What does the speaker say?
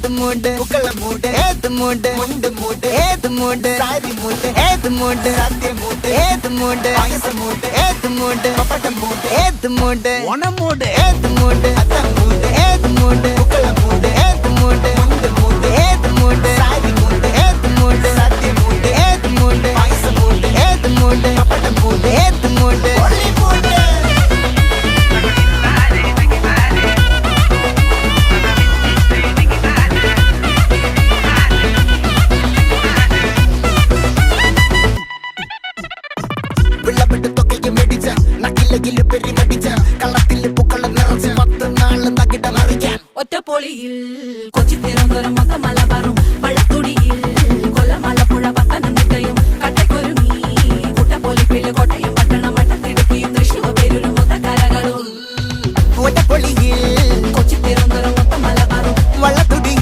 ഏത് മൂട് പുക്കള മൂട് ഏത് മൂട് മുണ്ട് മൂട് ഏത് മൂട് സാരി മൂട് ഏത് മൂട് സദ്യ മൂട് ഏത് മൂട് പായസ മൂട് ഏത് മൂട് പപ്പടം മൂട് ഏത് മൂട് ഓണം മൂട് ഏത് മൂട് അത്തം മൂട് ഏത് മൂട് പുക്കള മൂട് ഏത് മൂട് മുണ്ട് മൂട് ഏത് മൂട് സാരി മൂട് ഏത് മൂട് സദ്യ മൂട് ഏത് മൂട് പായസ മൂട് ഏത് മൂട് പപ്പടം മൂട് ഏത് മൂട് ഒളി മൂട് ഒറ്റപ്പൊളിയിൽ കൊച്ചി തിരുവനന്തപുരം മൊത്തം മലബാറും